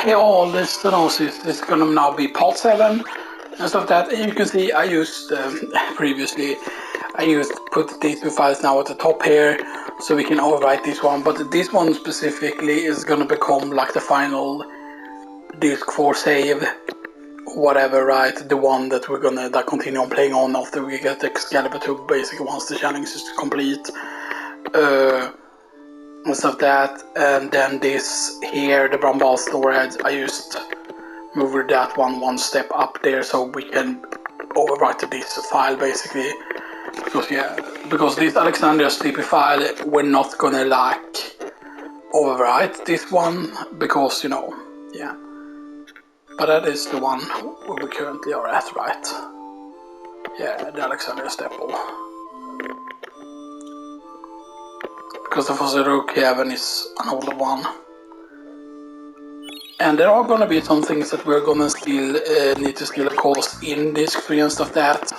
Hey, all this stenosis is gonna now be part 7 and stuff that. And you can see I used previously. I used put these two files now at the top here, so we can overwrite this one. But this one specifically is gonna become like the final disk 4 save, whatever, right? The one that we're gonna continue on playing on after we get Excalibur 2, basically once the challenge is complete. And stuff that, and then this here, the brown ball storage, I just moved that one step up there so we can overwrite this file basically. Because this Alexandria sleepy file, we're not gonna like overwrite this one because, you know, yeah. But that is the one where we currently are at, right? Yeah, the Alexandria staple. Because the Fosserook Heaven is an older one. And there are gonna be some things that we're gonna still need to still, of course, in disk 3 and stuff that.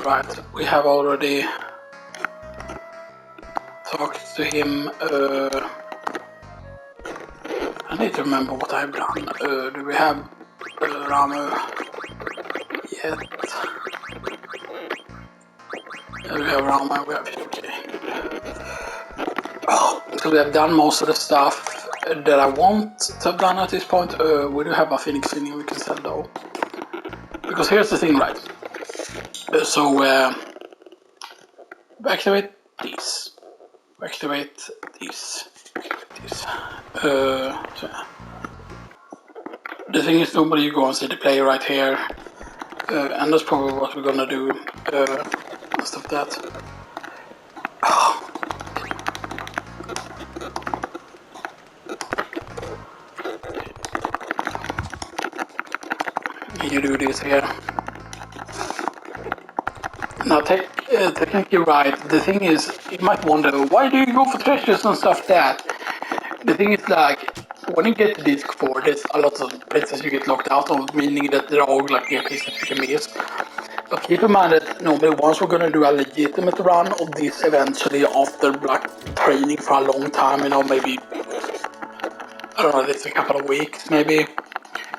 Right, we have already talked to him. I need to remember what I've done. Do we have Ramu yet? We have Ramu, we have okay. Oh, so we have done most of the stuff that I want to have done at this point. We do have a FFIX thing we can sell though. Because here's the thing, right? So we activate these. We activate these. So the thing is, nobody you go and see the player right here, and that's probably what we're gonna do. Stuff that. You do this here. Now, technically right, the thing is, you might wonder, why do you go for treasures and stuff that? The thing is, like, when you get to disc 4, there's a lot of places you get locked out of, meaning that they're all like pieces you can miss. But keep in mind that normally once we're gonna do a legitimate run of this eventually after like training for a long time, you know, maybe, I don't know, it's a couple of weeks maybe.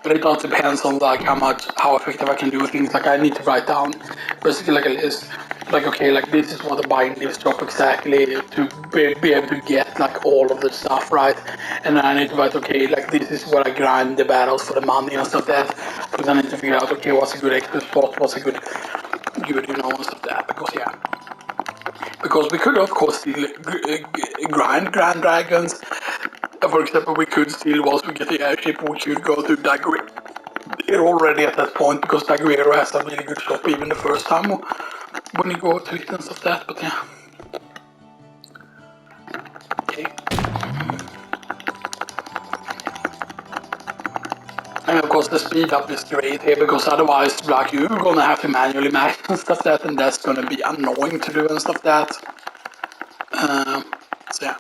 But it all depends on like how effective I can do things. Like I need to write down basically like a list. Like okay, like this is what the buying list drop exactly to be able to get like all of the stuff right. And then I need to write okay, like this is where I grind the battles for the money and stuff like that. Because I need to figure out okay what's a good extra spot, what's a good you know and stuff like that. Because yeah. Because we could of course still grind Grand Dragons. For example, we could still, once we get the airship, we could go to Daguerre already at that point, because Daguerre has a really good shop even the first time when you go to it and stuff like that, but yeah. Okay. And of course the speed up is great here, because otherwise, like, you're gonna have to manually match and stuff like that, and that's gonna be annoying to do and stuff like that. So yeah.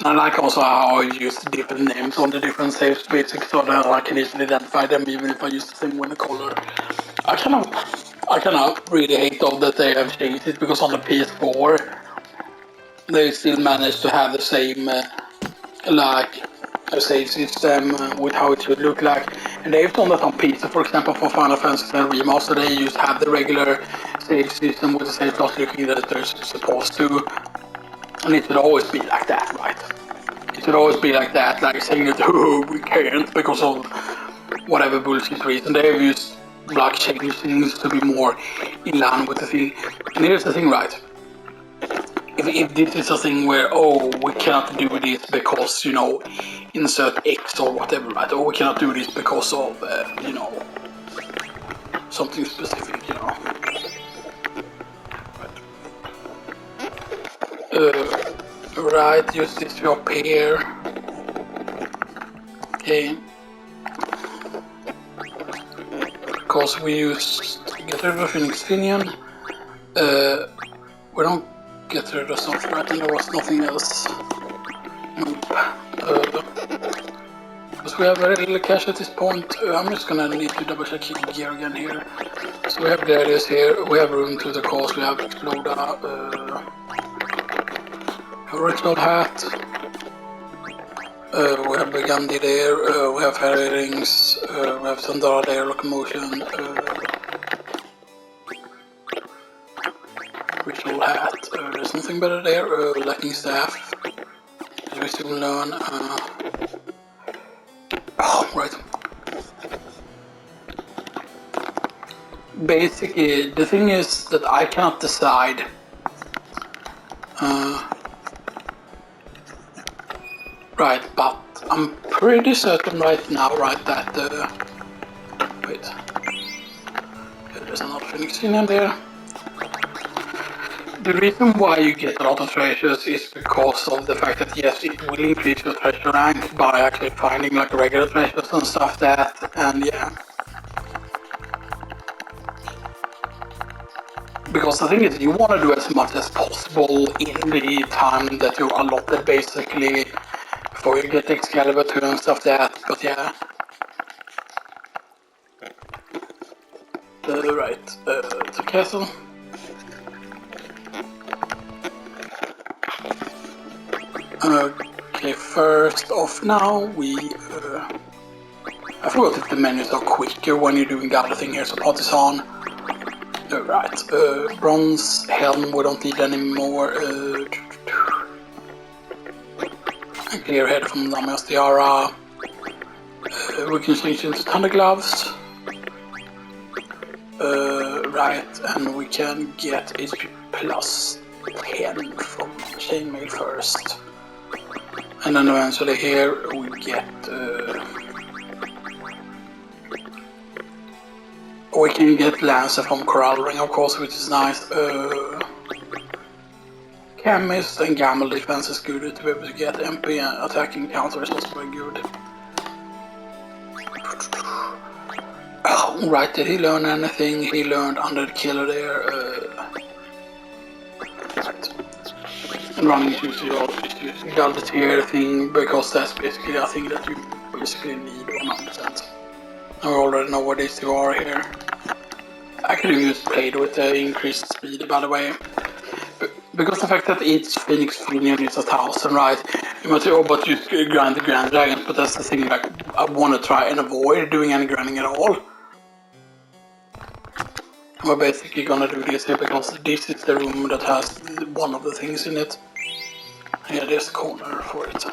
I like also how I use different names on the different saves basically so that I can easily identify them even if I use the same winner color. I kind of really hate though that they have changed it because on the PS4 they still managed to have the same like a save system with how it should look like, and they've done that on PC. For example, for Final Fantasy X Remaster, they used to have the regular save system with the save slot looking that they're supposed to. And it should always be like that, right? It should always be like that, like saying that, oh, we can't because of whatever bullshit reason. They have used blockchain things to be more in line with the thing. And here's the thing, right? If this is a thing where, oh, we cannot do this because, you know, insert X or whatever, right? Or we cannot do this because of, you know, something specific, you know. Right, use this up here. Okay. Because we use get rid of FFIX Finion. We don't get rid of something, right? And there was nothing else. Nope. because we have very little cash at this point. I'm just gonna need to double check gear again here. So we have gladius here, we have room to the course, we have exploder, a ritual hat, we have Gandhi there, we have fairy rings, we have Sandara there, locomotion, ritual hat, there's nothing better there, lacking staff, as we soon learn, oh, right. Basically, the thing is that I cannot decide right, but I'm pretty certain right now, right, that wait, there's another Phoenix in there. The reason why you get a lot of treasures is because of the fact that yes, it will increase your treasure rank by actually finding like regular treasures and stuff that, and yeah. Because the thing is, you want to do as much as possible in the time that you're allotted, basically, before you get Excalibur 2 and stuff that, but yeah. Right, the castle. Okay, first off now, I forgot if the menus are quicker when you're doing the other thing here, so partisan. Right, bronze helm, we don't need anymore. Clear head from Namia's tiara. We can change into thunder gloves. Right, and we can get HP plus 10 from chainmail first. And then eventually here we get we can get Lancer from Coral Ring, of course, which is nice. Chemist and Gamble defense is good to be able to get MP attacking counter is also very good. Right, did he learn anything? He learned under the killer there. Right. And running issues, you got the tier thing, because that's basically a thing that you basically need 100%. I already know what these two are here. I could have just played with the increased speed, by the way. Because the fact that each Phoenix Union is 1,000, right? You might say, oh, but you grind the Grand Dragons, but that's the thing, like, I want to try and avoid doing any grinding at all. We're basically gonna do this here because this is the room that has one of the things in it. Yeah, there's the corner for it.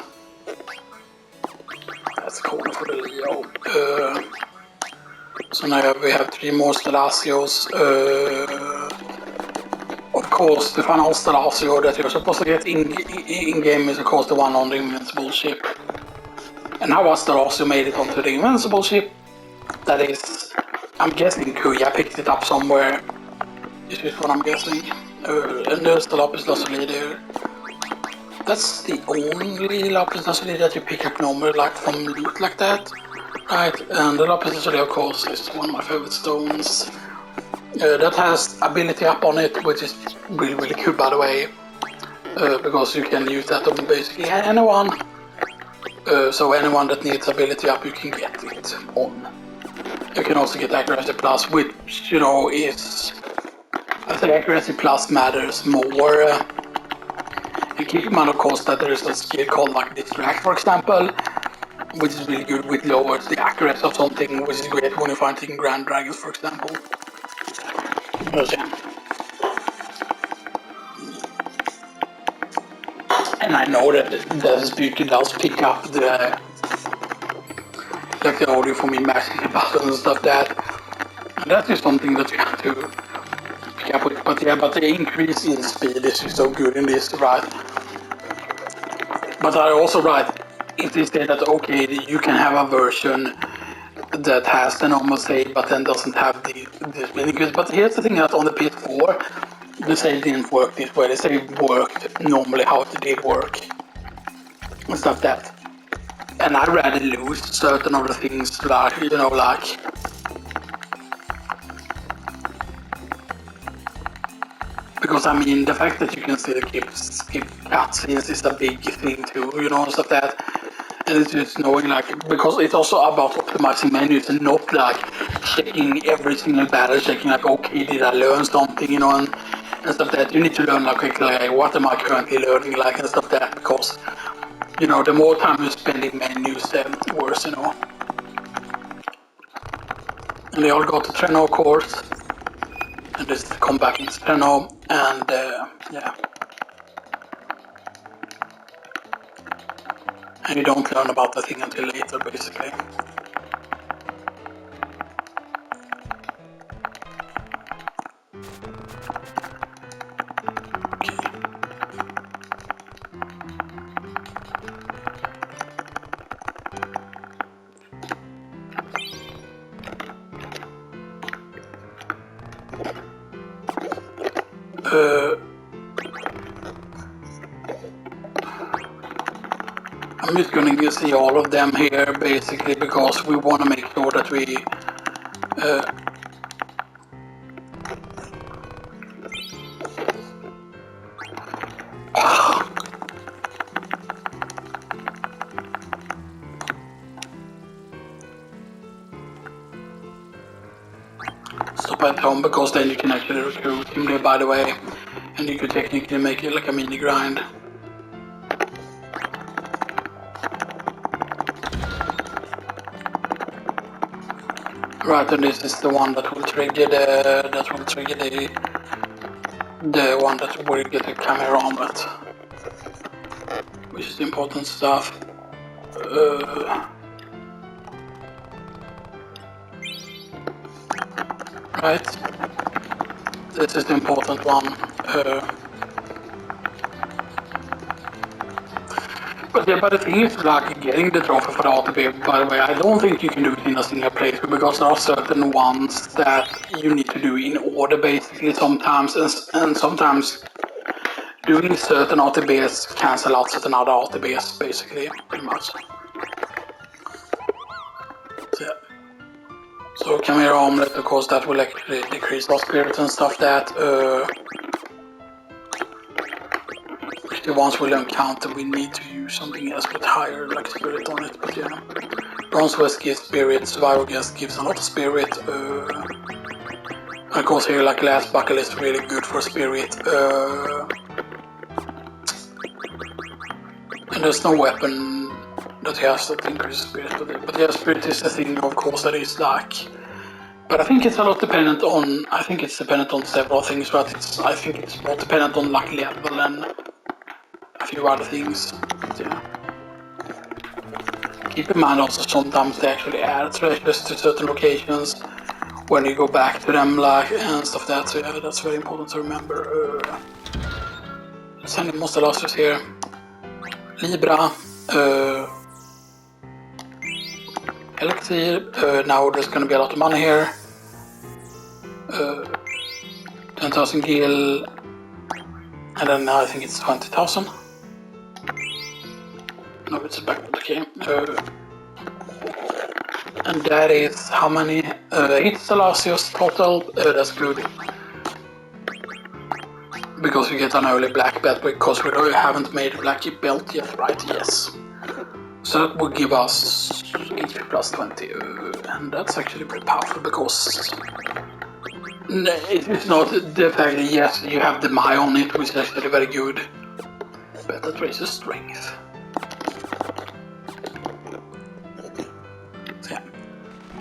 That's the corner for the Leo. So now we have 3 more Stalacios. Of course, the final Stalacio that you're supposed to get in-game is of course the one on the Invincible ship. And how Stalacio made it onto the Invincible ship, that is, I'm guessing Kuya picked it up somewhere. This is what I'm guessing. And there's the Lapis Lazuli there. That's the only Lapis Lazuli that you pick up normally, like from loot like that. Right, and the Lapis Lazuli of course is one of my favorite stones. That has ability up on it, which is really, really cool, by the way. Because you can use that on basically anyone. So anyone that needs ability up, you can get it on. You can also get accuracy plus, which, you know, is... I think accuracy plus matters more. And keep in mind, of course, that there is a skill called like Distract, for example, which is really good, which lowers the accuracy of something, which is great when you're fighting Grand Dragons, for example. And I know that the speaker does pick up the audio for me mashing the buttons and stuff that. And that is something that you have to pick up with. But yeah, but the increase in speed is so good in this, right? But I also write, if they say that okay, you can have a version that has the normal save but then doesn't have the speed increase. But here's the thing, that on the PS4, the save didn't work this way. The save worked normally how it did work. And stuff that. And I'd rather lose certain other things, like, you know, like... Because, I mean, the fact that you can still skip cutscenes is a big thing too, you know, stuff that... And it's just knowing, like, because it's also about optimizing menus and not like checking every single battle, checking like, okay, did I learn something, you know, and stuff that you need to learn like quickly, like, what am I currently learning, like, and stuff that, because, you know, the more time you spend in menus, the worse, you know. And they all got the Treno course, and this is the comeback in Treno, and yeah. And you don't learn about the thing until later, basically. I'm just going to see all of them here, basically, because we want to make sure that we stop at home, because then you can actually recruit him there, by the way, and you could technically make it like a mini grind. Right, and this is the one that will trigger the one that will get the camera on it, which is important stuff. Right, this is the important one. But yeah, but the thing is, like, getting the trophy for the ATB, by the way, I don't think you can do it in a single playthrough, because there are certain ones that you need to do in order, basically, sometimes, and sometimes doing certain ATBs cancel out certain other ATBs, basically, pretty much. So, yeah. So camera omelet, of course, that will actually decrease our spirits and stuff that, the ones we don't count, we need to use something else with higher like spirit on it, but yeah. Bronze West gives spirit, Survival Guest gives a lot of spirit, of course here like Last Buckle is really good for spirit, and there's no weapon that he has that increases spirit, but yeah, spirit is a thing, of course, that is like, but I think it's a lot dependent on, I think it's dependent on several things, but I think it's more dependent on like level and a few other things. Yeah. Keep in mind also sometimes they actually add treasures to certain locations when you go back to them, like, and stuff that, so yeah, that's very important to remember. Sending monster losses here. Libra. Elixir. Now there's gonna be a lot of money here. 10,000 gil. And then now I think it's 20,000. No, it's back, okay. And that is how many hits Alasios total, that's good. Because we get an early black belt, because we haven't made a black belt yet, right? Yes. So that will give us HP plus 20, and that's actually pretty powerful, because it's not the fact that, yes, you have the Mai on it, which is actually very good, but that raises strength. So yeah.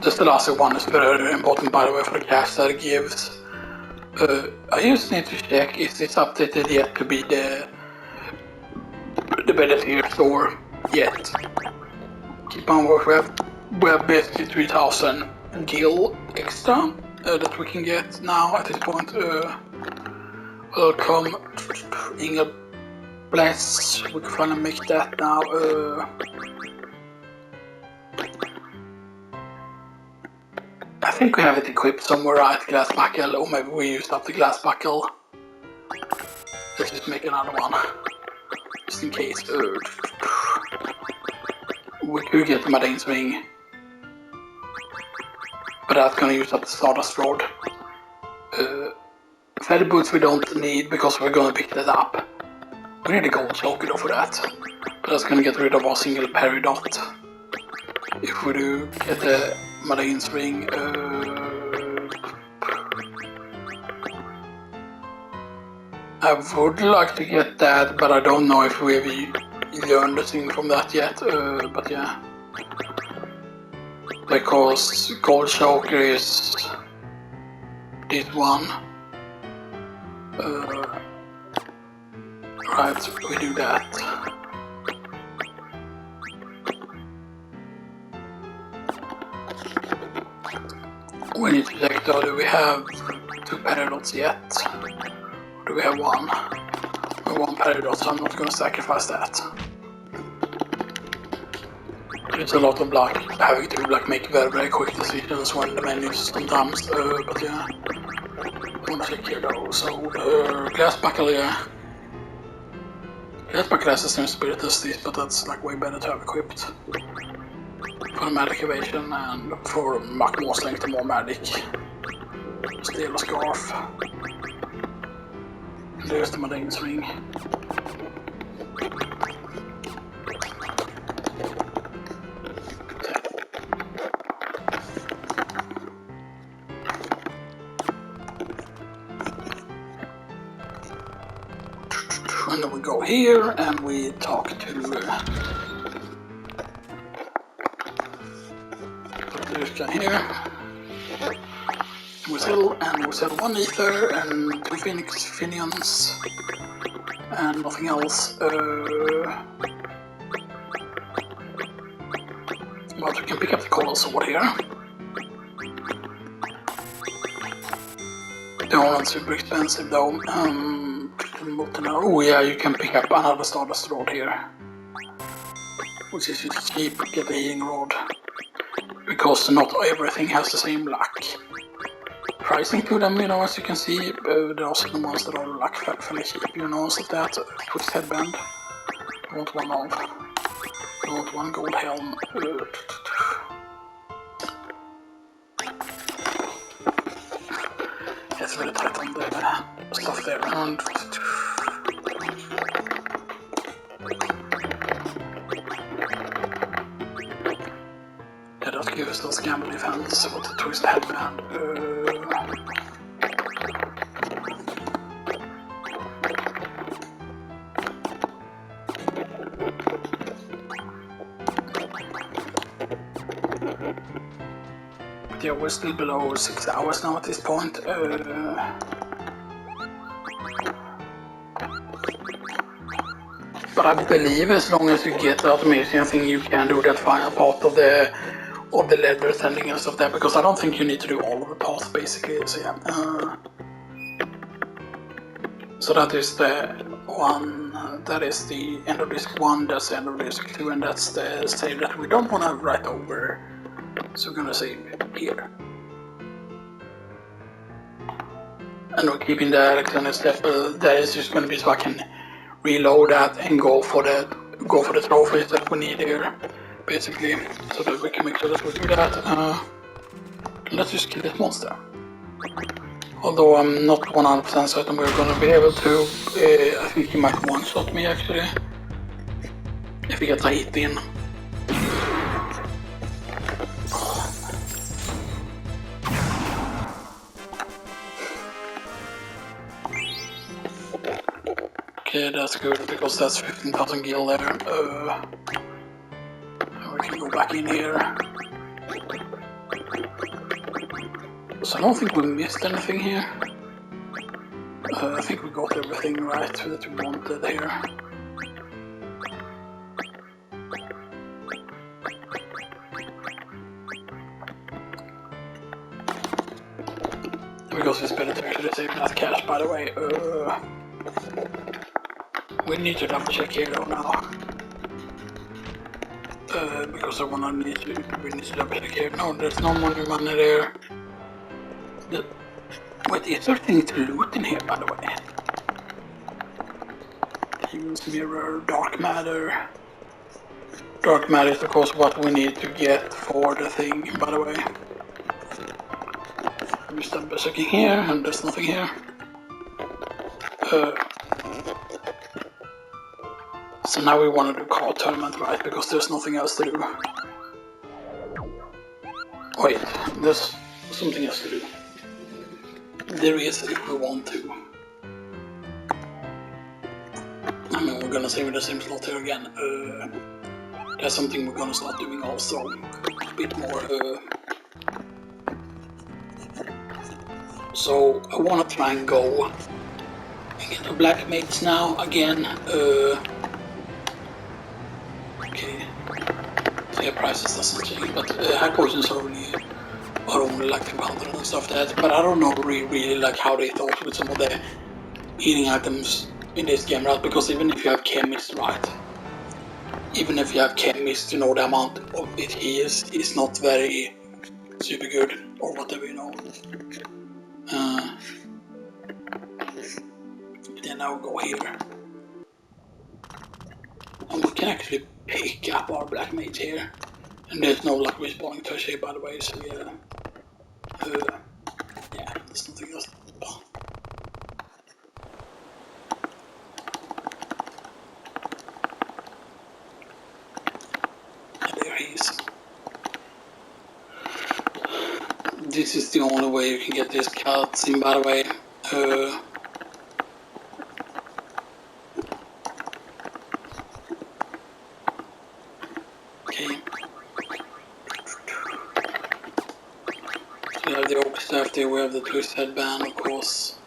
Just the last one is very important, by the way, for the cash that it gives. I just need to check if it's updated yet to be the better tier store yet. Keep on working. We have basically 3,000 gil extra that we can get now at this point. Welcome, Inga Bless. We can finally make that now. I think we have it equipped somewhere, right? Glass buckle, or maybe we used up the glass buckle. Let's just make another one, just in case. We could get the Madane's Wing, but that's gonna use up the Stardust Rod. Feather Boots we don't need, because we're gonna pick that up. We need a gold choker though for that. But that's gonna get rid of our single peridot. If we do get the Malean's ring, I would like to get that, but I don't know if we've learned a thing from that yet, but yeah. Because Gold Choker is this one. Right, we do that. We need to check though, do we have 2 peridots yet? Or do we have 1? We have 1 peridot, so I'm not gonna sacrifice that. It's a lot of like having to like make very quick decisions when the menus sometimes, but yeah. I wanna check here though, so glass buckle, yeah. Glass buckle has the same spirit as this, but that's like way better to have equipped. For the magic evasion and for much more strength and more magic. Steal a scarf. And there's the Malean's ring. And then we go here and we talk to this guy here. We sell 1 ether and 2 Phoenix Finions and nothing else. But we can pick up the coral sword here. They aren't super expensive though. Oh yeah, you can pick up another Stardust Rod here. Which is just cheap, get the healing rod. Because not everything has the same luck. Pricing to them, you know, as you can see, there are some ones that are luck fairly cheap, you know, so that Twist Headband. I want one of. I want 1 gold helm. It's really tight on the stuff there. And yeah, that gives us those gamble defense with the Twist Headband. Yeah, we're still below 6 hours now at this point. But I believe as long as you get the automation thing, you can do that final part of the leather sending and stuff there, because I don't think you need to do all of the paths basically. So yeah. So that is the one. That is the end of disc 1. That's the end of disc 2, and that's the save that we don't want to write over. So we're gonna save it here. And we're keeping the electronic step. That is just gonna be so I can reload that and go for the trophies that we need here, basically, so that we can make sure that we do that. Let's just kill this monster. Although I'm not 100% certain we're gonna be able to. I think he might one-shot me actually, if he gets a hit in. Okay, that's good, because that's 15,000 gil there. We can go back in here. So I don't think we missed anything here. I think we got everything right that we wanted here. Because it's better to actually save that cash, by the way. We need to double check here though now. Because we need to double check here. No, there's no money there. Wait, is there things to loot in here, by the way? Use mirror, dark matter. Dark matter is of course what we need to get for the thing, by the way. I'm just double checking here, and there's nothing here. So now we want to do card tournament, right? Because there's nothing else to do. Wait, there's something else to do. There is if we want to. I mean, we're gonna save the same slot here again. That's something we're gonna start doing also. A bit more. So I wanna try and go and get the black mates now again. Okay. So yeah, prices doesn't change, but high potions are only like 200 and stuff like that. But I don't know really like how they thought with some of the eating items in this game, right? Because even if you have chemist, right? Even if you have chemist, you know, the amount of it he is not very super good or whatever, you know. Then I'll go here. And we can actually pick up our black mage here. And there's no like respawning touch here, by the way, so yeah. Yeah, there's nothing else. And there he is. This is the only way you can get this cutscene, by the way. Okay. So we have the oak staff there, we have the twist headband, of course.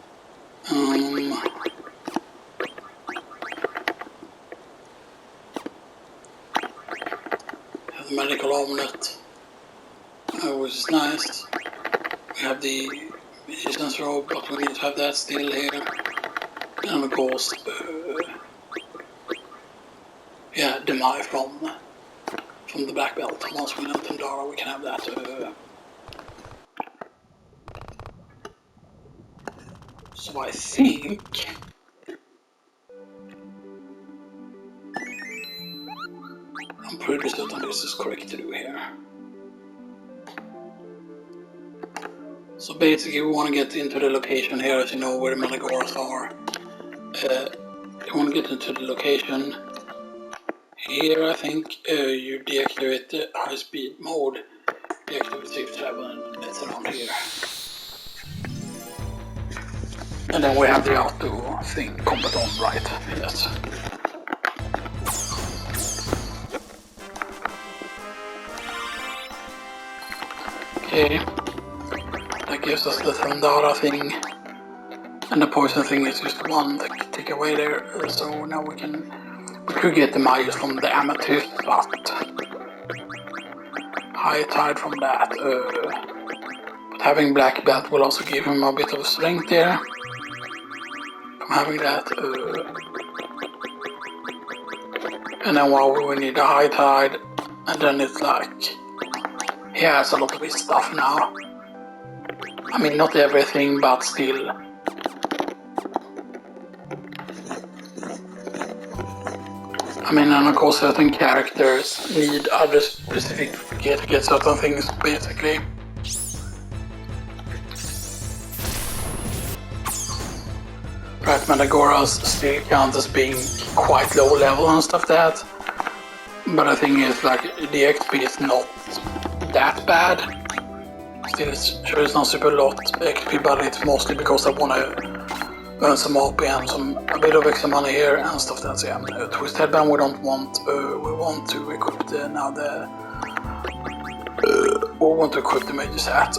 Have the medical omelet, which is nice. We have the resistance robe, but we need to have that still here. And of course, yeah, Demai from the black belt. Once we know Tandara, we can have that. So I think I'm pretty certain this is correct to do here. So basically we want to get into the location here, as you know, where the Malagoras are. You want to get into the location here. I think you deactivate the high speed mode, deactivate safe travel, and that's around here. And then we have the auto thing, combat on, right? Yes. Okay. That gives us the Thundara thing. And the poison thing is just one that take away there. So now we could get the Mayas from the Amethyst, but high tide from that. But having black belt will also give him a bit of strength there. From having that. And then we need a high tide. And then it's like he has a lot of his stuff now. I mean, not everything, but still. I mean, and of course certain characters need other specific to get certain things, basically. Right, Malagoras still count as being quite low level and stuff like that. But the thing is, like, the XP is not that bad. Still, sure it's not super lot XP, but it's mostly because I want to earn some OP and a bit of extra money here and stuff like that. So yeah, twist headband we don't want. We want to equip we want to equip the mage's hat.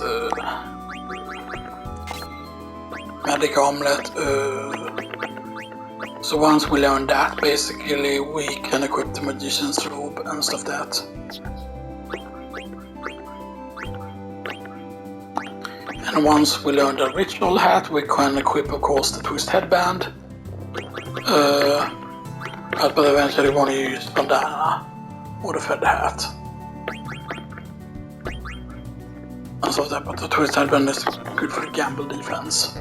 Medic omelet. So once we learn that, basically we can equip the magician's robe and stuff like that. And once we learn the ritual hat, we can equip, of course, the twist headband. But eventually we want to use bandana or the feather hat. And so that, but the twist headband is good for the gamble defense.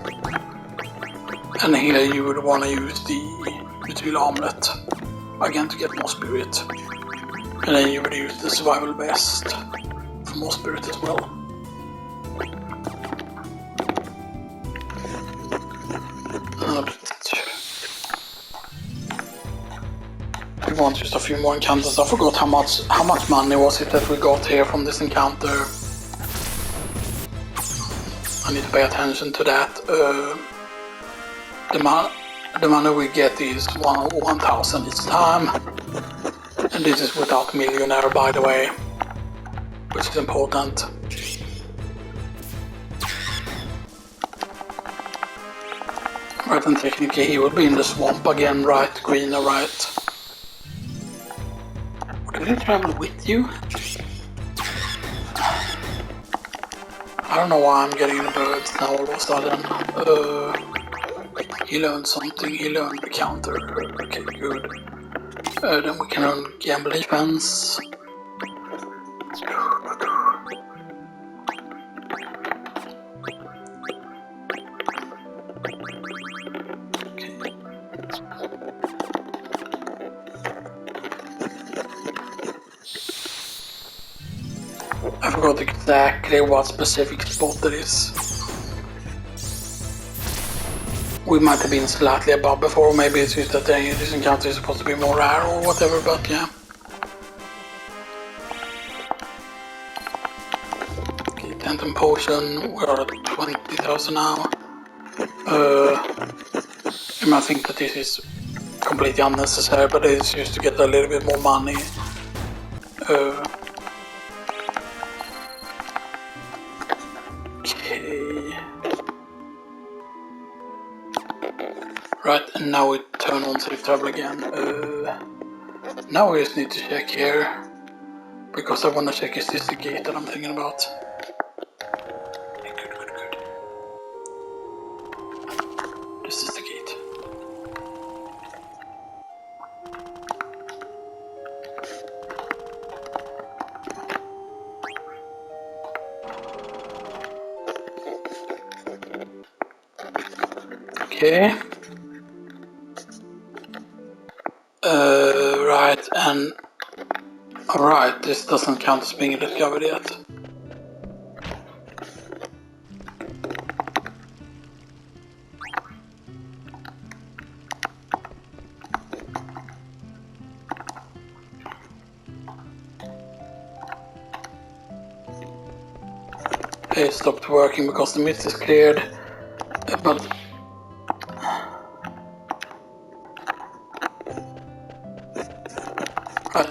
And here you would want to use the ritual omelet again to get more spirit. And then you would use the survival vest for more spirit as well. want just a few more encounters. I forgot how much money was it that we got here from this encounter. I need to pay attention to that. The money we get is 1,000 each time, and this is without millionaire, by the way, which is important. Right, and technically he will be in the swamp again, right? Greener, right? Did he travel with you? I don't know why I'm getting the birds now all of a sudden. He learned something, he learned the counter. Okay, good. Then we can learn gamble defense. I forgot exactly what specific spot it is. We might have been slightly above before, maybe it's just that this encounter is supposed to be more rare or whatever, but yeah. Okay, Denton Potion, we're at 20,000 now. You might think that this is completely unnecessary, but it's just to get a little bit more money. Right, and now we turn on safe travel again. Now we just need to check here, because I want to check is this the gate that I'm thinking about. Good. This is the gate. Okay. Right, and alright, this doesn't count as being discovered yet. It stopped working because the mist is cleared, but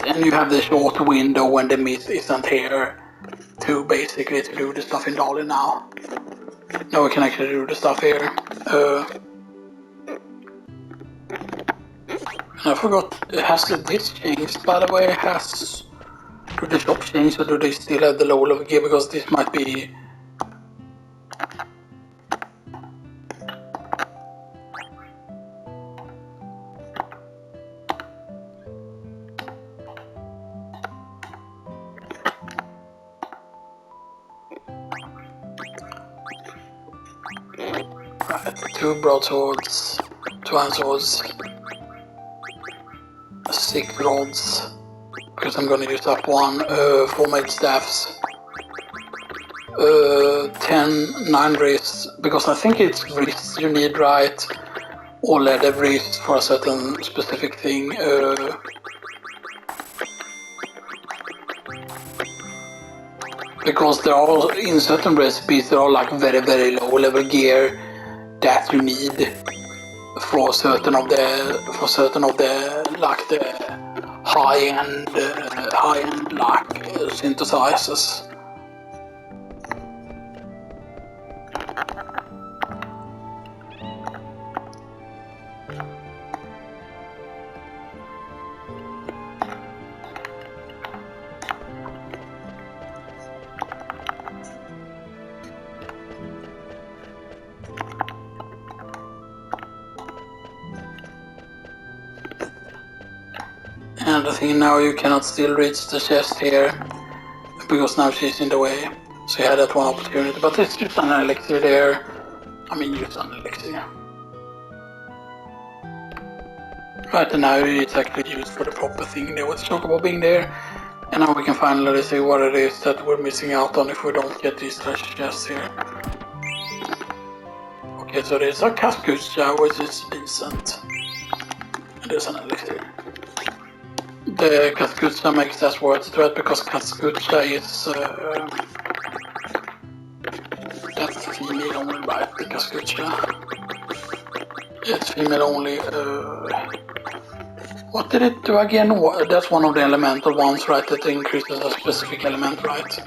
and you have the short window when the mist isn't here to basically to do the stuff in Dolly now. Now we can actually do the stuff here. And I forgot, has this changed by the way? Do the shop change or do they still have the low level gear? Because this might be... Right, 2 broadswords, 2 handswords, 6 rods, because I'm gonna use up 1, 4 mage staffs, 9 wrists, because I think it's wrists you need, right, or leather wrists for a certain specific thing. Because there are, in certain recipes, there are like very low level gear that you need for certain of the like the high end like synthesizers. And I think now you cannot still reach the chest here, because now she's in the way. So you had that one opportunity, but it's just an elixir there. I mean, use an elixir. Right, and now it's actually used for the proper thing there with the chocobo being there. And now we can finally see what it is that we're missing out on if we don't get these treasure chests here. Okay, so there's a Cascucha, which is decent. And there's an elixir. the Kaskucha makes that worse threat because Kaskucha is that's female only, right? The Kaskucha. It's female only. What did it do again? That's one of the elemental ones, right? That increases a specific element, right?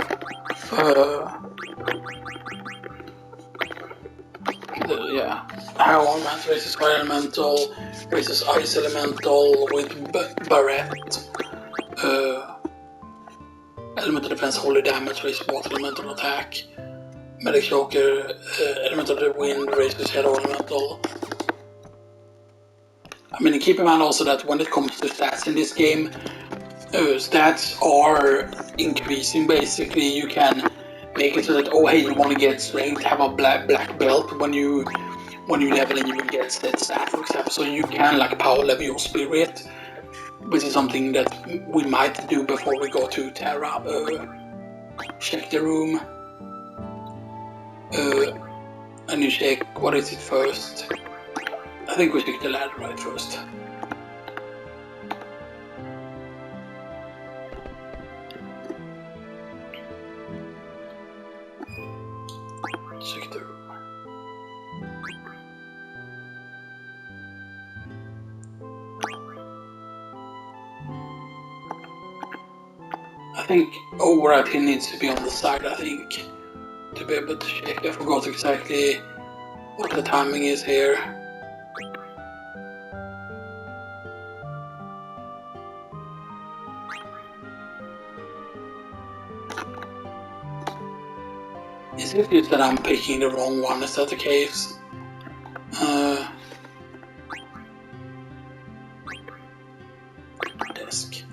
Yeah. How elemental raises fire elemental, raises ice elemental with barrette. Elemental defense, holy damage, raises water elemental attack. Medic choker, elemental of the wind, raises shadow elemental. I mean, keep in mind also that when it comes to stats in this game, stats are increasing. Basically, you can make it so that, oh hey, you want to get strength, have a black belt when you level and you will get that stat, for example. So you can like power level your spirit, which is something that we might do before we go to Terra. Check the room. And you check, what is it first? I think we check the ladder right first. Check the room. I think override here needs to be on the side, I think, to be able to check. I forgot exactly what the timing is here. Is it just that I'm picking the wrong one? Is that the case? Desk.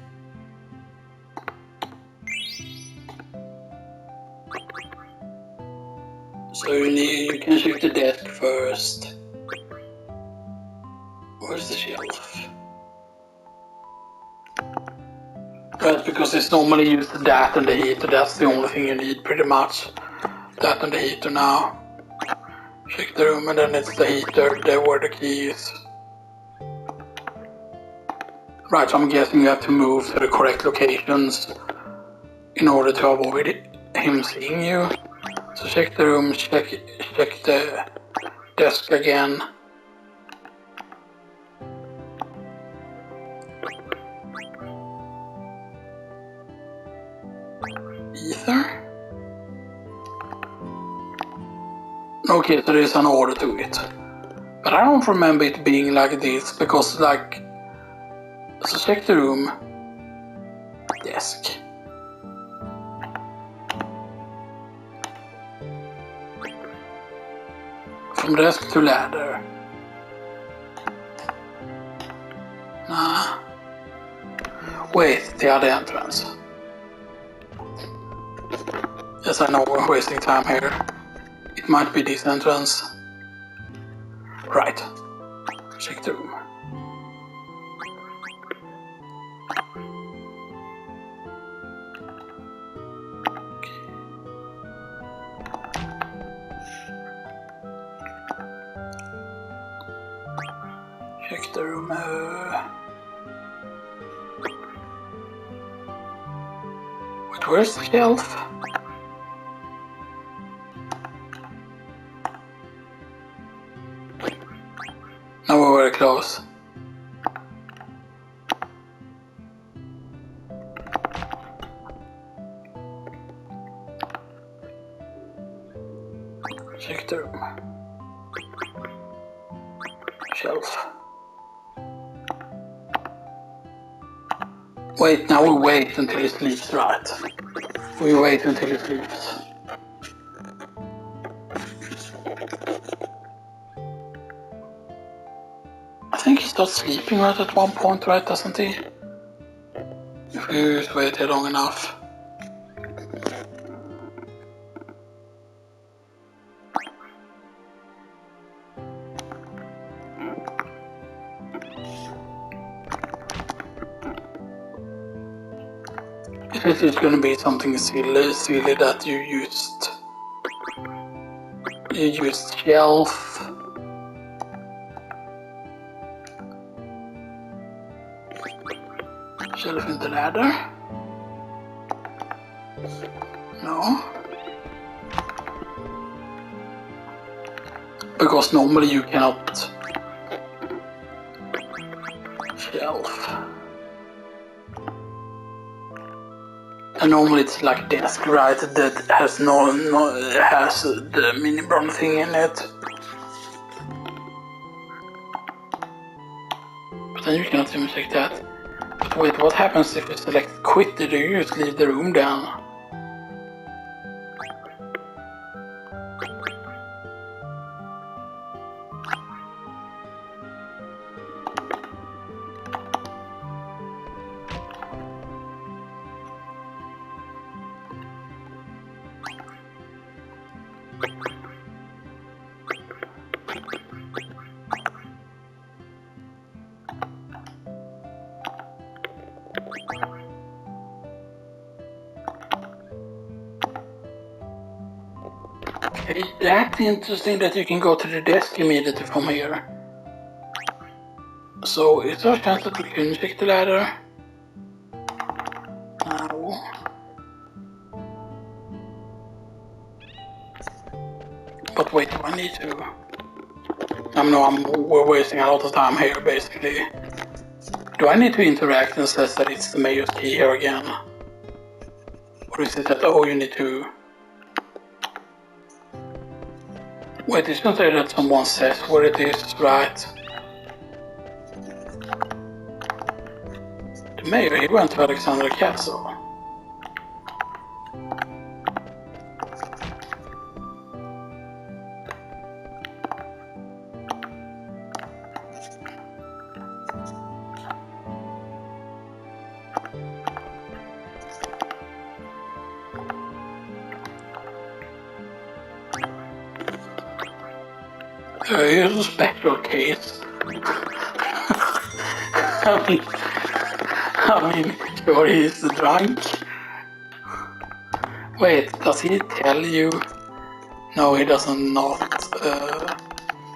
So you can check the desk first. Where's the shelf? Right, because it's normally used that and the heater. That's the only thing you need, pretty much. That and the heater now. Check the room, and then it's the heater. There where the key is. Right, so I'm guessing you have to move to the correct locations in order to avoid him seeing you. So check the room, check the desk again. Ether? Okay, so there's an order to it. But I don't remember it being like this, because like... So check the room. Desk. From desk to ladder. Nah. Wait, the other entrance. Yes, I know we're wasting time here. It might be this entrance. Right. Check the room. Check the room. Wait, where's the shelf? Now we're very close. Check the room. Shelf. Wait, now we wait until he sleeps, right? We wait until he sleeps. I think he starts sleeping right at one point, right, doesn't he? If we just wait here long enough. This is gonna be something silly that you used shelf. Shelf into ladder? No. Because normally you cannot shelf. And normally it's like desk, right? That has has the mini brown thing in it. But then you cannot even check that. But wait, what happens if you select quit? Do you just leave the room down? Okay, that's interesting that you can go to the desk immediately from here. So is there a chance that we can check the ladder? No. But wait, do I need to? We're wasting a lot of time here, basically. Do I need to interact and says that it's the mayor's key here again? Or is it that, oh, you need to... Wait, it's not there that someone says where it is, right? The mayor, he went to Alexandra Castle. Here's a spectral case. I mean, sure he's drunk. Wait, does he tell you? No, he doesn't not.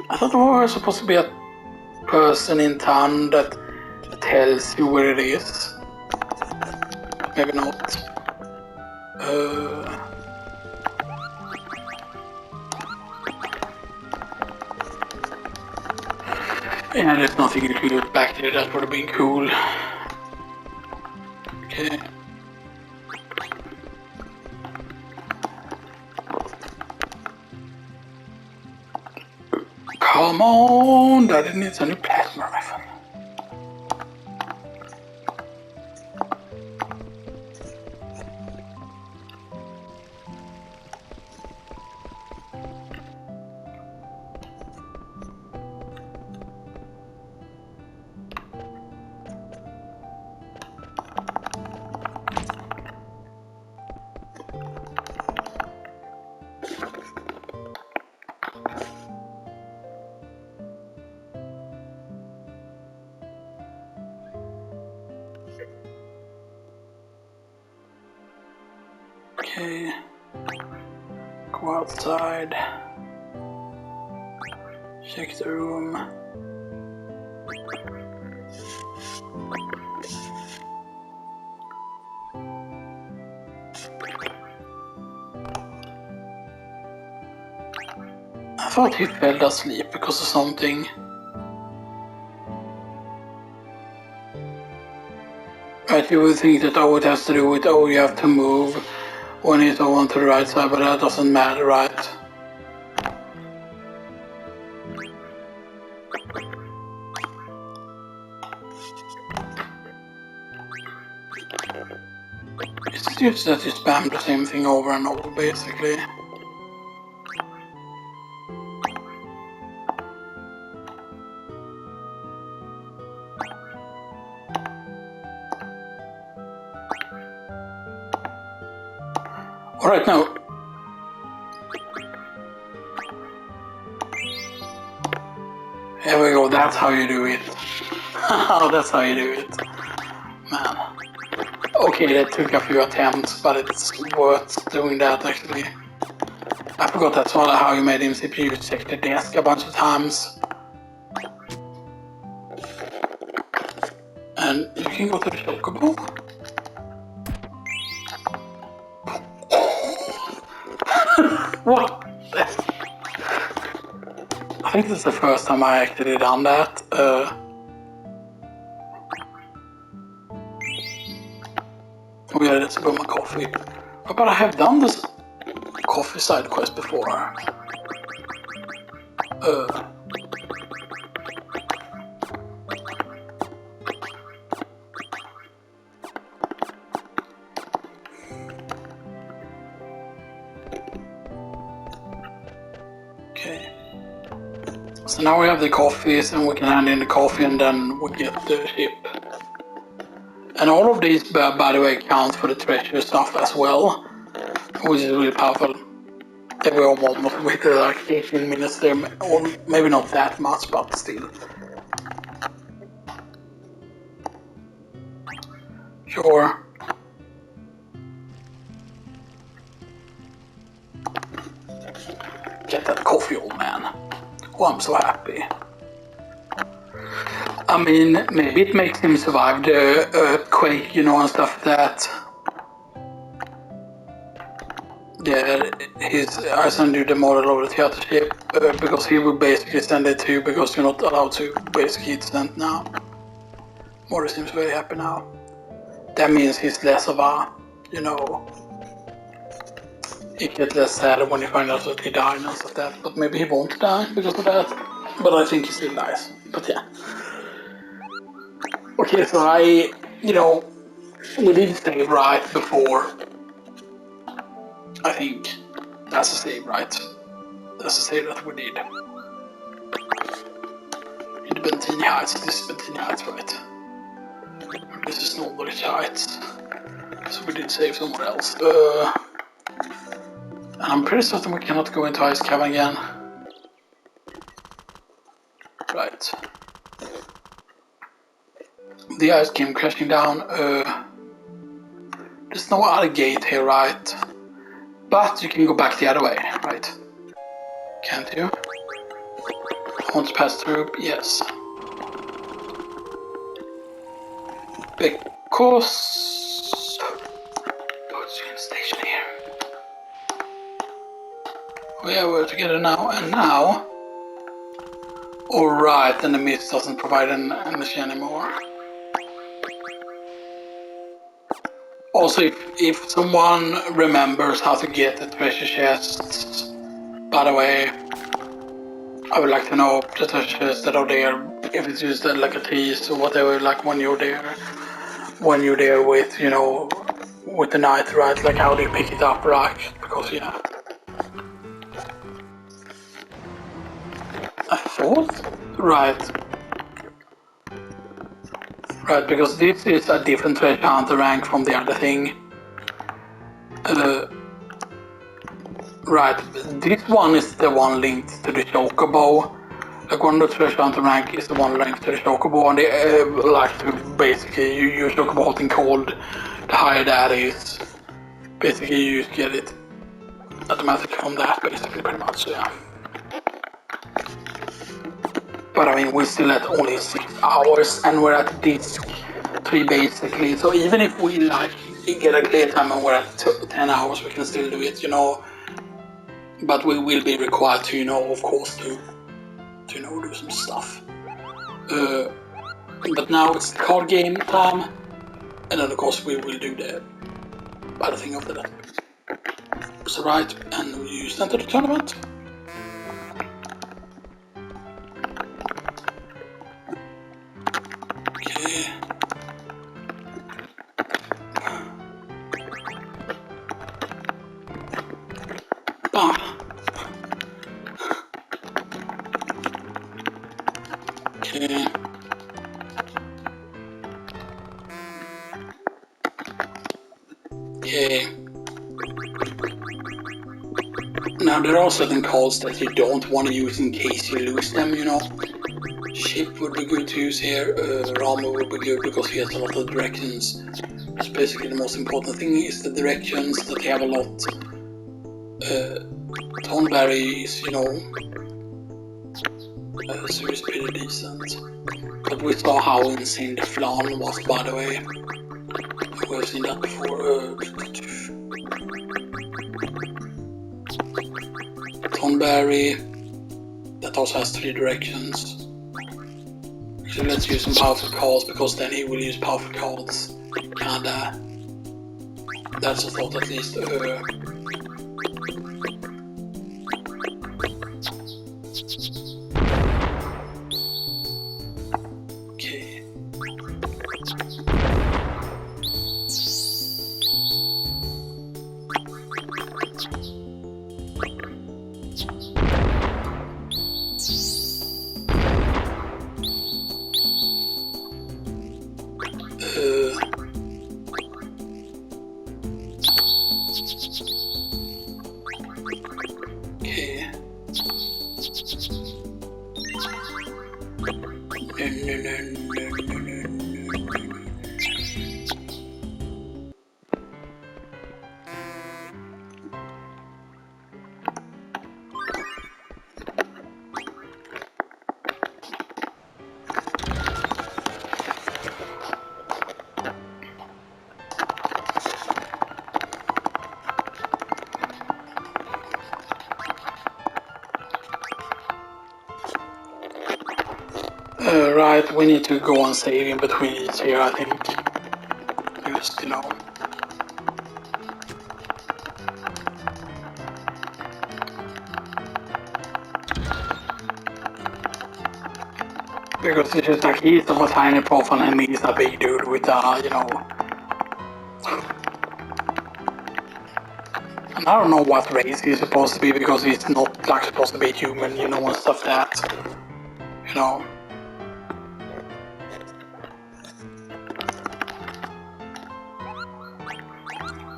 I thought there was supposed to be a person in town that tells you where it is. Maybe not. Yeah, there's nothing you can do back there, that would have been cool. Okay. Come on, Daddy needs a new plasma rifle. Okay, go outside, check the room. I thought he fell asleep because of something. Right, you would think that it has to do with, you have to move when he's over to the right side, but that doesn't matter, right? It's just that you spam the same thing over and over, basically. Alright, now. There we go, that's how you do it. That's how you do it. Man. Okay, that took a few attempts, but it's worth doing that actually. I forgot that's how you made him CPU check the desk a bunch of times. And you can go to the Chocobo. What? I think this is the first time I actually done that. Oh yeah, let's go my coffee. But I have done this coffee side quest before. Okay. So now we have the coffees and we can hand in the coffee and then we get the ship. And all of these, by the way, count for the treasure stuff as well, which is really powerful. We're almost waited like 18 minutes there, or maybe not that much, but still. Sure. Get that coffee, old man. Oh, I'm so happy. I mean, maybe it makes him survive the earthquake, you know, and stuff like that. Yeah, I send you the model of the theater ship because he will basically send it to you because you're not allowed to basically hit send now. Mori seems very happy now. That means he's less of a, you know, he gets less sad when he finds out that he died and stuff like that. But maybe he won't die because of that. But I think he still dies. But yeah. Okay, so you know, we did save right before. I think that's a save, right? That's a save that we did. In the Bentini Heights, this is Bentini Heights, right? This is Norwich Heights. So we did save somewhere else. And I'm pretty certain we cannot go into Ice Cavern again. Right. The ice came crashing down. There's no other gate here, right? But you can go back the other way, right? Can't you? I want to pass through, yes. Because... station here. Oh yeah, we're together now, and now... Alright, then the mist doesn't provide an energy anymore. Also, if someone remembers how to get the treasure chests, by the way, I would like to know the treasure chests that are there, if it's used like a tease or whatever, like when you're there with, you know, with the knight, right? Like how do you pick it up, right? Because, yeah. I thought? Right. Right, because this is a different treasure hunter rank from the other thing. Right, this one is the one linked to the Chocobo. Like one of the treasure hunter rank is the one linked to the Chocobo, and they like to basically you use Chocobo hunting cold. The higher that is, basically you just get it automatically from that, basically pretty much. So yeah. But I mean, we're still at only 6 hours, and we're at disc 3 basically. So even if we like get a clear time and we're at 10 hours, we can still do it, you know. But we will be required to, you know, of course, to you know, do some stuff. But now it's card game time, and then of course we will do the other thing after that. So right, and we use enter the tournament. Okay. Bam. Okay. Okay. Now there are certain cards that you don't want to use in case you lose them, you know. Ship would be good to use here, Rama would be good because he has a lot of directions. That's basically the most important thing is the directions that he have a lot. Tonberry is, you know, So it's pretty decent. But we saw how insane the flan was, by the way. We've seen that before. Thornberry. That also has 3 directions. So let's use some powerful cards, because then he will use powerful cards. Kinda. That's a thought, at least. Okay. Right, we need to go and save in between each here, I think. Just, you know. Because it's just like, he's a tiny profile and he's a big dude with you know. And I don't know what race he's supposed to be, because he's not like supposed to be human, you know, and stuff that. You know.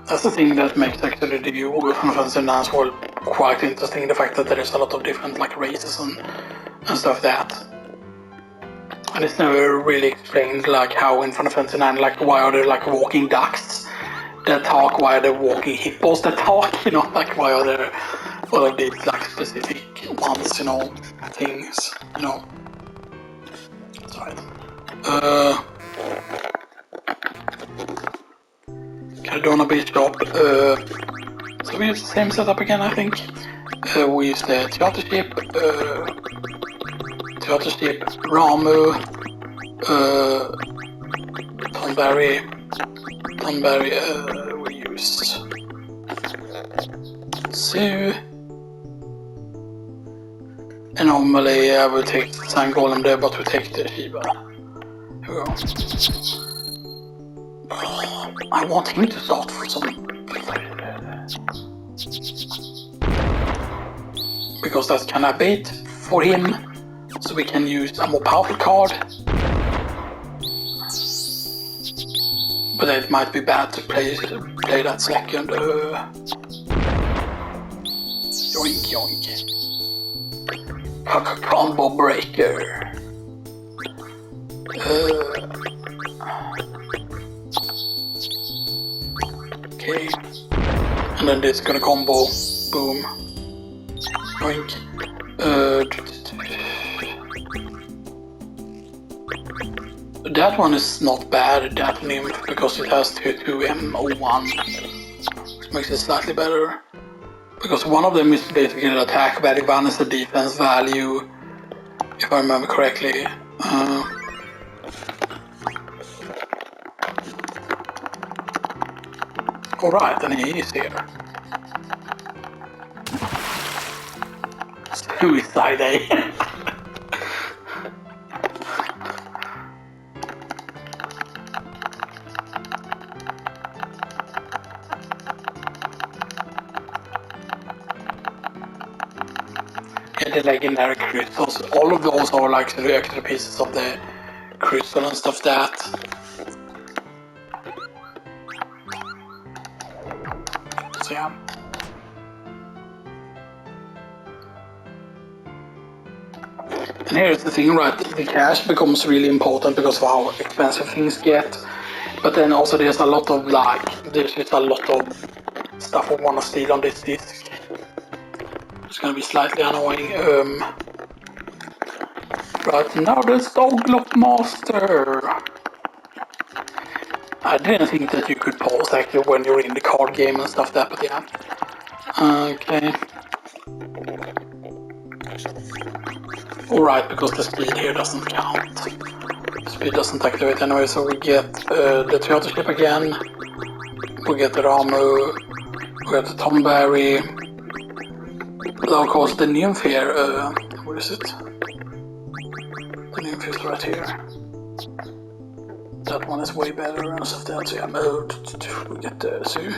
That's the thing that makes actually the Final Fantasy IX world quite interesting, the fact that there is a lot of different like races and stuff that. And it's never really explained like how in Final Fantasy IX, like why are there like walking ducks that talk, why are there walking hippos that talk, you know, like why are there all of these like specific ones, you know, things, you know. Sorry. Cardona Bishop, so we use the same setup again, I think. We use the theater ship, Ramu, Thornberry, we use Sue, and normally I will take the Sun Golem there, but we take the Shiva. Here we go. I want him to start for some, because that's kind of bait for him, so we can use a more powerful card. But it might be bad to play that second. Yoink yoink. Combo breaker. Okay, and then this is gonna combo, boom, yoink. That one is not bad, that nymph, because it has 2M01, which makes it slightly better. Because one of them is basically an attack value, one is the defense value, if I remember correctly. Alright, and he is here. Suicide, eh? The legendary crystals, all of those are like the extra pieces of the crystal and stuff that. So yeah. And here's the thing, right, the cash becomes really important because of how expensive things get. But then also there's a lot of there's just a lot of stuff we want to steal on this disc. It's gonna be slightly annoying. Right, now there's Doglock Master. I didn't think that you could pause actually when you're in the card game and stuff that, but yeah. Okay. Alright, because the speed here doesn't count. The speed doesn't activate anyway, so we get the Toyota ship again. We get the Ramu. We get the Tomberry. Of course, the nymph here, where is it? The nymph is right here. That one is way better and stuff that, so yeah, we get the zoo.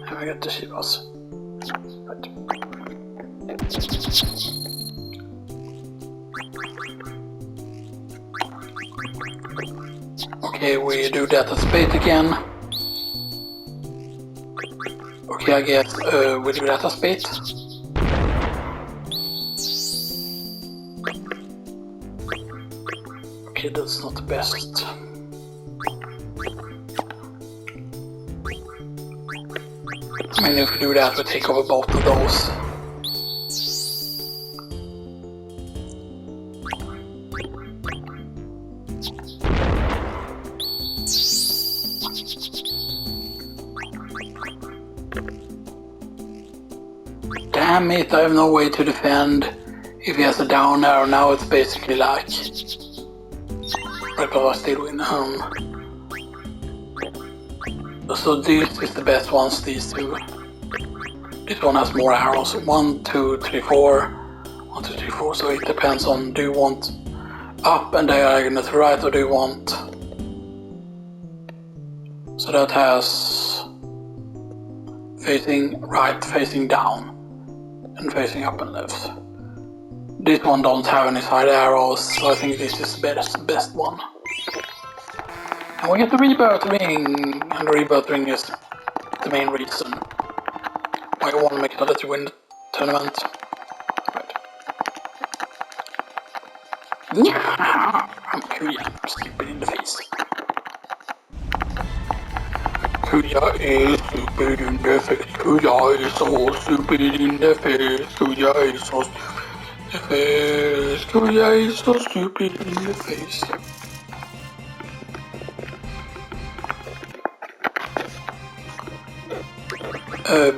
And we get the Shivas. Right. Okay, we do that as bait again. Okay, I guess we do that as bait. Okay, that's not the best. I mean, if we do that, we take over both of those. Damn it, I have no way to defend. If he has a down arrow, now it's basically like... Right, but I still win. So this is the best ones, these two. This one has more arrows. 1, 2, 3, 4. 1, 2, 3, 4. So it depends on, do you want up and diagonal to right, or do you want... So that has facing right, facing down, and facing up and left. This one don't have any side arrows, so I think this is the best one. And we get the rebirth ring, and the rebirth ring is the main reason why I want to make sure that you win the tournament. Right. Yeah, I'm Kuya, I'm stupid in the face. Kuya is stupid in the face, Kuya is so stupid in the face, Kuya is so stupid in the face, Kuya is so stupid in the face.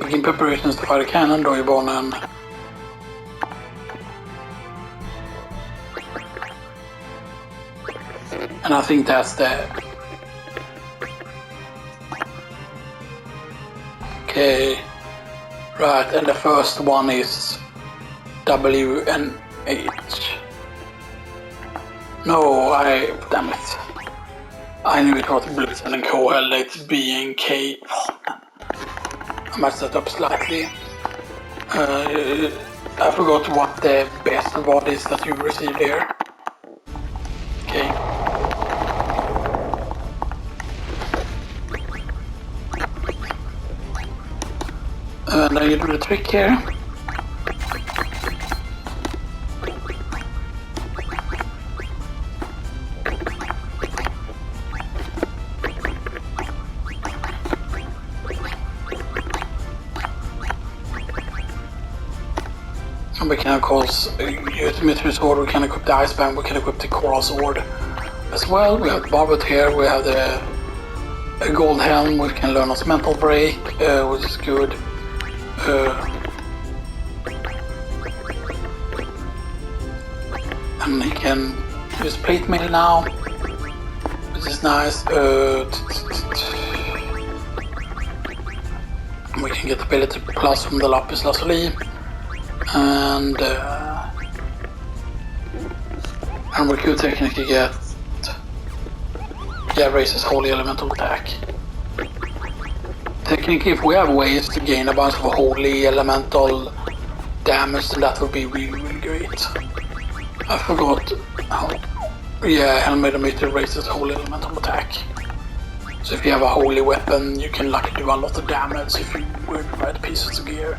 Begin preparations to fire a cannon, då i banan. And I think that's the... Okay, right, and the first one is W and H. No, damn it. I knew it was Blitz and Coel, it's B and K. I messed that up slightly. I forgot what the best award is that you received here. Okay. Now you do the trick here. And we can of course use the Mithril Sword, we can equip the Ice Band, we can equip the Coral Sword as well. We have the Barbet here, we have the Gold Helm, which can learn us Mental Break, which is good. And he can use Plate Mail now, which is nice. We can get ability plus from the Lapis Lazuli. And we could technically get raises Holy Elemental Attack. Technically, if we have ways to gain a bunch of Holy Elemental damage, then that would be really, really great. I forgot how... Yeah, Helmet Emitter raises Holy Elemental Attack. So if you have a Holy Weapon, you can like do a lot of damage if you wear the right pieces of gear.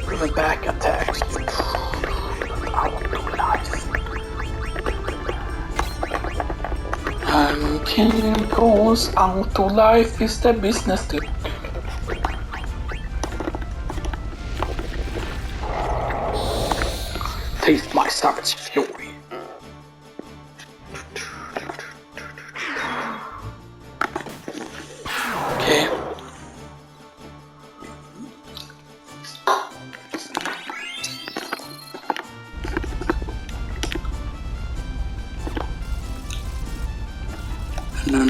Remove the back attacks. Because auto life is the business too. Taste my savage fury. Okay. No.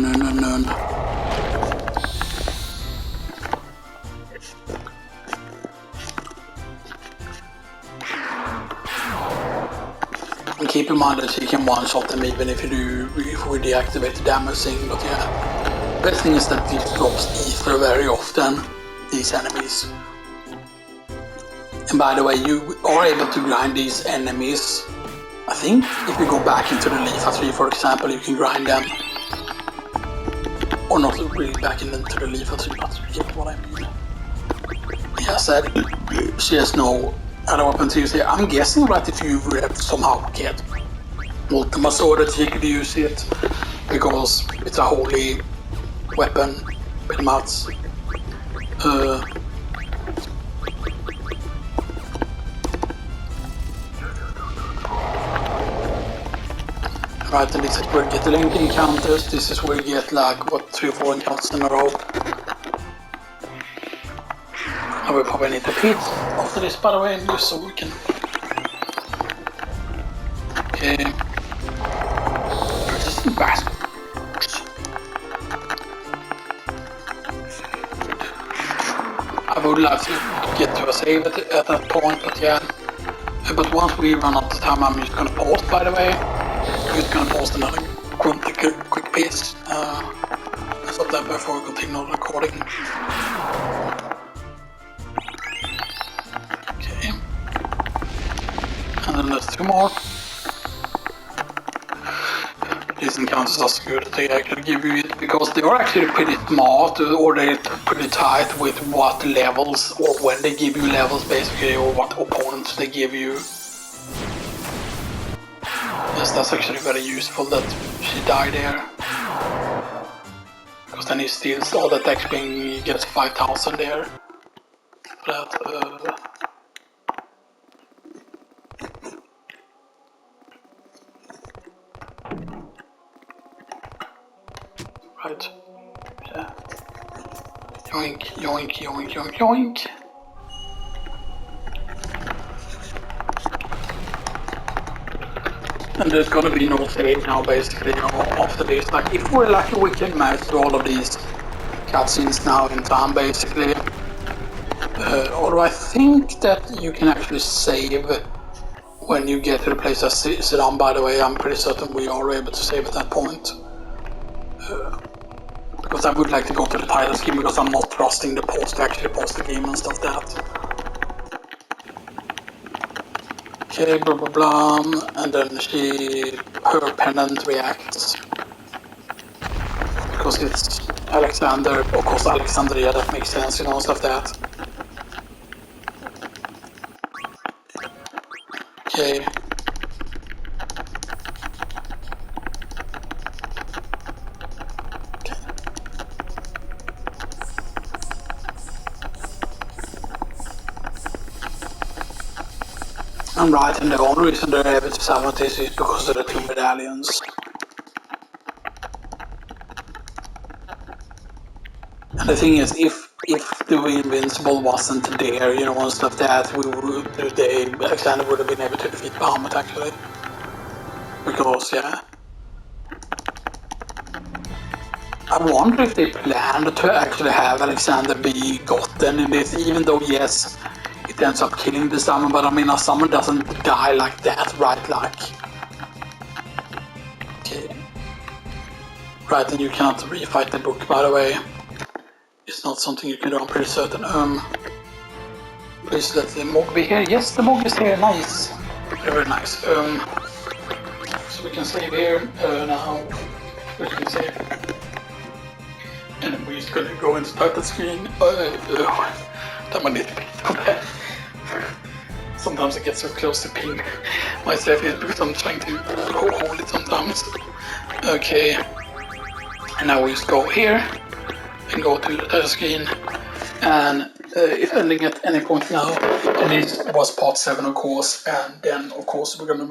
And keep in mind that you can one-shot them even if we deactivate the damage thing, but yeah. Best thing is that these drops ether very often, these enemies. And by the way, you are able to grind these enemies. I think if you go back into the Leaf tree, for example, you can grind them. Or not really back into the Leaf tree, but you get what I mean. Yeah, I said she has no other weapon to use here. I'm guessing that if you would somehow get Ultima Sword that you could use it, because it's a holy weapon, pretty much. Right, and this is where you get the link encounters. This is where you get like, what, 3 or 4 encounters in a row. I will probably need to repeat after this, by the way, just so we can... Okay. Persistent bastards. I would like to get to a save at that point, but yeah. But once we run out of time, I'm just gonna pause, by the way. I'm just gonna pause another quick piece. Stop that before we continue the recording. Okay. And then there's 2 more. These encounters are so good that they actually give you it, because they are actually pretty smart, or they're pretty tight with what levels, or when they give you levels basically, or what opponents they give you. Yes, that's actually very useful that she died there. Because then he steals all that XP and he gets 5,000 there. But, right. Yeah. Yoink, yoink, yoink, yoink, yoink. And there's gonna be no save now, basically, after this. Like, if we're lucky, we can master all of these cutscenes now in time, basically. Although I think that you can actually save when you get to the place I sit on, by the way. I'm pretty certain we are able to save at that point. Because I would like to go to the title screen, because I'm not trusting the post to actually pause the game and stuff like that. Okay, blah blah blah, and then her pendant reacts. Because it's Alexander, of course Alexandria, that makes sense, you know, stuff like that. Okay. I'm right, and the only reason they're able to summon this is because of the 2 medallions. And the thing is, if the Invincible wasn't there, you know, and stuff like that, Alexander would have been able to defeat Bahamut, actually. Because, yeah. I wonder if they planned to actually have Alexander be gotten in this, even though, yes, it ends up killing the summon, but I mean, a summon doesn't die like that, right? Like. Okay. Right, and you cannot refight the book, by the way. It's not something you can do, I'm pretty certain. Please let the Mog be here. Yes, the Mog is here, nice. Very nice. So we can save here now. We can save. And we're just gonna go into title screen. That might need to be bad. Sometimes I get so close to ping myself because I'm trying to hold it sometimes. Okay. And now we just go here and go to the screen, and if ending at any point now, and this was part 7 of course, and then of course we're gonna